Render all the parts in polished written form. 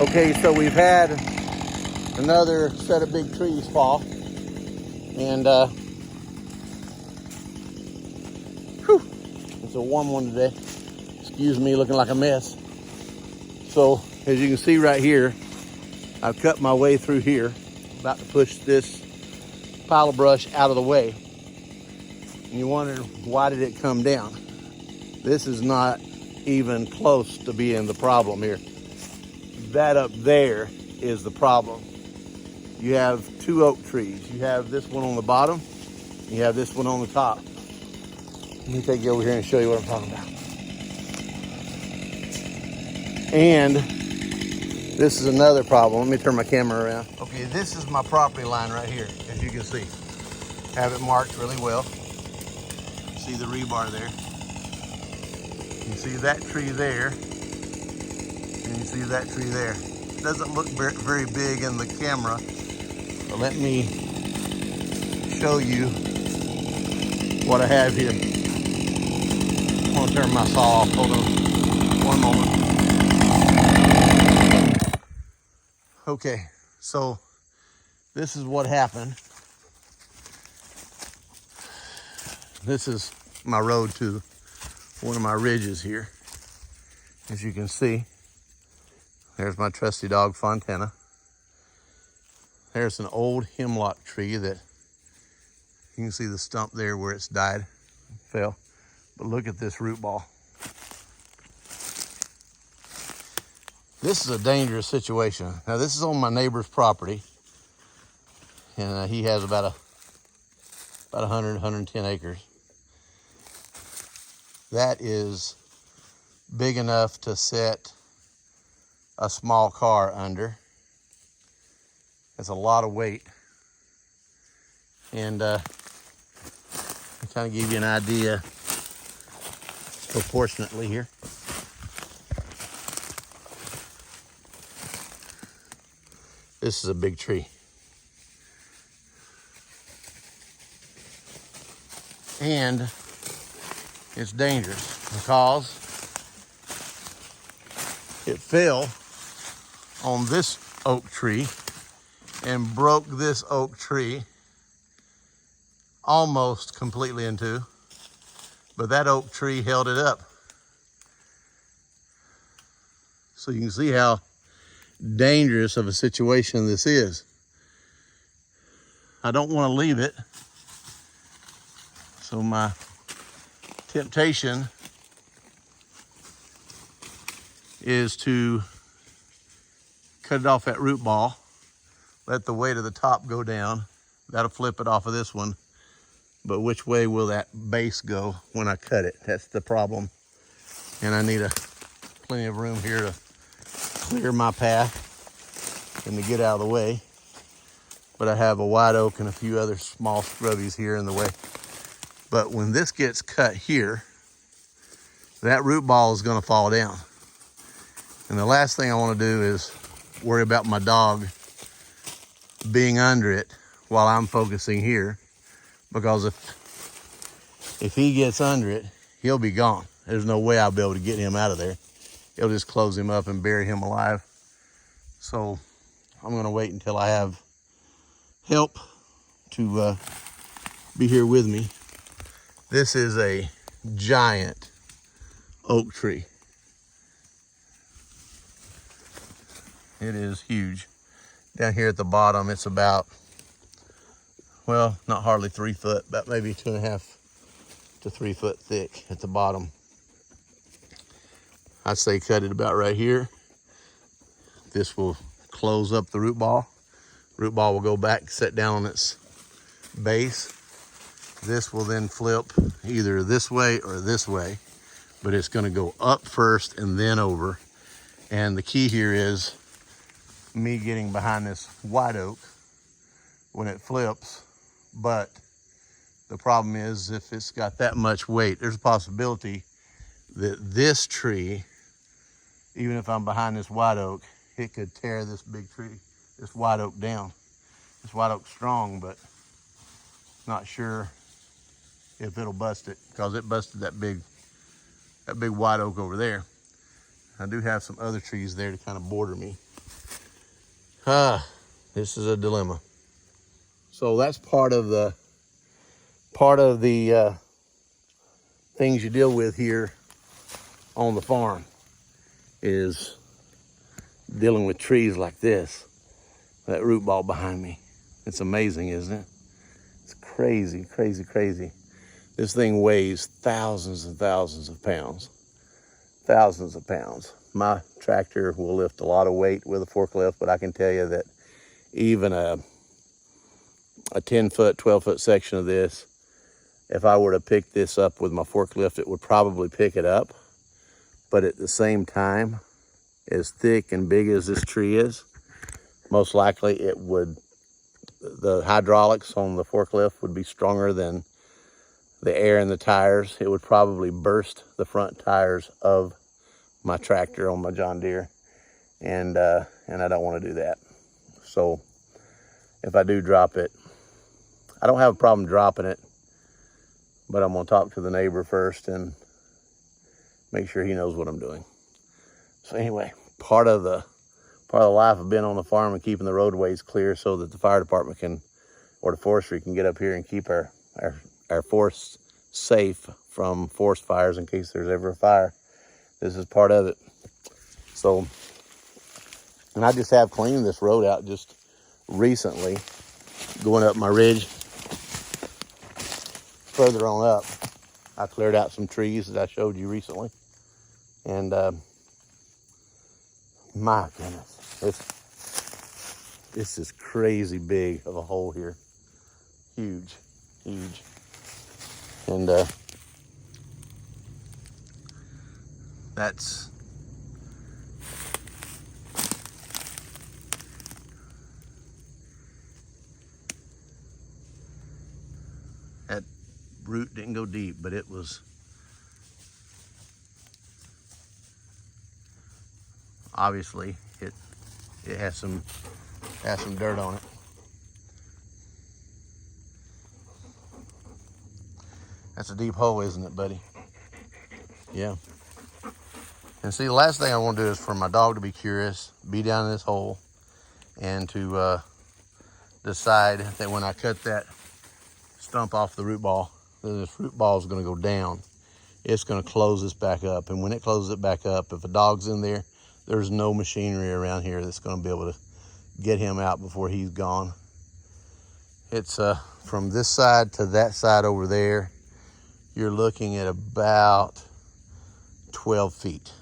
Okay, so we've had another set of big trees fall, and it's a warm one today. Excuse me looking like a mess. So as you can see right here, I've cut my way through here, about to push this pile of brush out of the way. And you wonder, why did it come down? This is not even close to being the problem here. That up there is the problem. You have two oak trees. You have this one on the bottom, you have this one on the top. Let me take you over here and show you what I'm talking about. And this is another problem. Let me turn my camera around. Okay, this is my property line right here, as you can see. Have it marked really well. See the rebar there. You see that tree there, and you see that tree there. It doesn't look very big in the camera, but let me show you what I have here. I'm gonna turn my saw off. Hold on one moment. Okay, so this is what happened. This is my road to one of my ridges here. As you can see, there's my trusty dog Fontana. There's an old hemlock tree that you can see the stump there where it's died, fell. But look at this root ball. This is a dangerous situation. Now this is on my neighbor's property, and he has about 100, 110 acres. That is big enough to set a small car under. That's a lot of weight. And to kind of give you an idea proportionately here. This is a big tree. And it's dangerous because it fell on this oak tree and broke this oak tree almost completely in two, but that oak tree held it up. So you can see how dangerous of a situation this is. I don't want to leave it, so my temptation is to cut it off that root ball, let the weight of the top go down. That'll flip it off of this one, but which way will that base go when I cut it? That's the problem. And I need plenty of room here to clear my path and to get out of the way. But I have a white oak and a few other small scrubbies here in the way. But when this gets cut here, that root ball is gonna fall down. And the last thing I wanna do is worry about my dog being under it while I'm focusing here, because if he gets under it, he'll be gone. There's no way I'll be able to get him out of there. It'll just close him up and bury him alive. So I'm gonna wait until I have help to be here with me. This is a giant oak tree. It is huge. Down here at the bottom, it's about, well, not hardly 3 foot, but maybe 2.5 to 3 foot thick at the bottom. I'd say cut it about right here. This will close up the root ball. Root ball will go back, set down on its base. This will then flip either this way or this way, but it's gonna go up first and then over. And the key here is me getting behind this white oak when it flips. But the problem is, if it's got that much weight, there's a possibility that this tree, even if I'm behind this white oak, it could tear this big tree, this white oak down. This white oak's strong, but not sure if it'll bust it, because it busted that big white oak over there. I do have some other trees there to kind of border me. This is a dilemma. So that's part of the things you deal with here on the farm, is dealing with trees like this. That root ball behind me. It's amazing, isn't it? It's crazy, crazy, crazy. This thing weighs thousands and thousands of pounds. Thousands of pounds. My tractor will lift a lot of weight with a forklift, but I can tell you that even a 10-foot, 12-foot section of this, if I were to pick this up with my forklift, it would probably pick it up. But at the same time, as thick and big as this tree is, most likely it would, the hydraulics on the forklift would be stronger than the air in the tires. It would probably burst the front tires of my tractor on my John Deere. And I don't want to do that. So if I do drop it, I don't have a problem dropping it, but I'm gonna talk to the neighbor first and make sure he knows what I'm doing. So anyway, part of the life of being on the farm and keeping the roadways clear so that the fire department can, or the forestry can get up here and keep our forests safe from forest fires in case there's ever a fire. This is part of it. So, and I just have cleaned this road out just recently, going up my ridge. Further on up, I cleared out some trees that I showed you recently. And my goodness, this is crazy big of a hole here. Huge, huge. And that's that root didn't go deep, but it was obviously it has some dirt on it. That's a deep hole, isn't it, buddy? Yeah. And see, the last thing I want to do is for my dog to be curious, be down in this hole, and to decide that when I cut that stump off the root ball, that this root ball is going to go down. It's going to close this back up. And when it closes it back up, if a dog's in there, there's no machinery around here that's going to be able to get him out before he's gone. It's from this side to that side over there, you're looking at about 12 feet.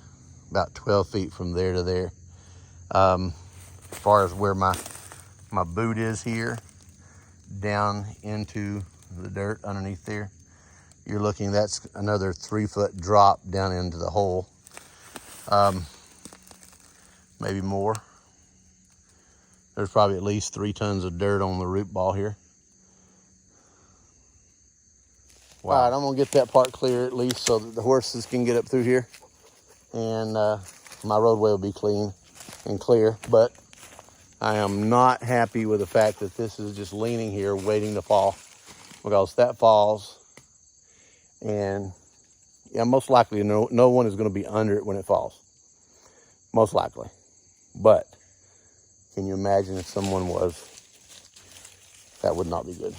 About 12 feet from there to there. As far as where my boot is here, down into the dirt underneath there, you're looking, that's another 3-foot drop down into the hole. Maybe more. There's probably at least 3 tons of dirt on the root ball here. Wow. All right, I'm gonna get that part clear at least so that the horses can get up through here. And my roadway will be clean and clear. But I am not happy with the fact that this is just leaning here waiting to fall. Because if that falls, and yeah, most likely no one is gonna be under it when it falls. Most likely. But can you imagine if someone was? That would not be good.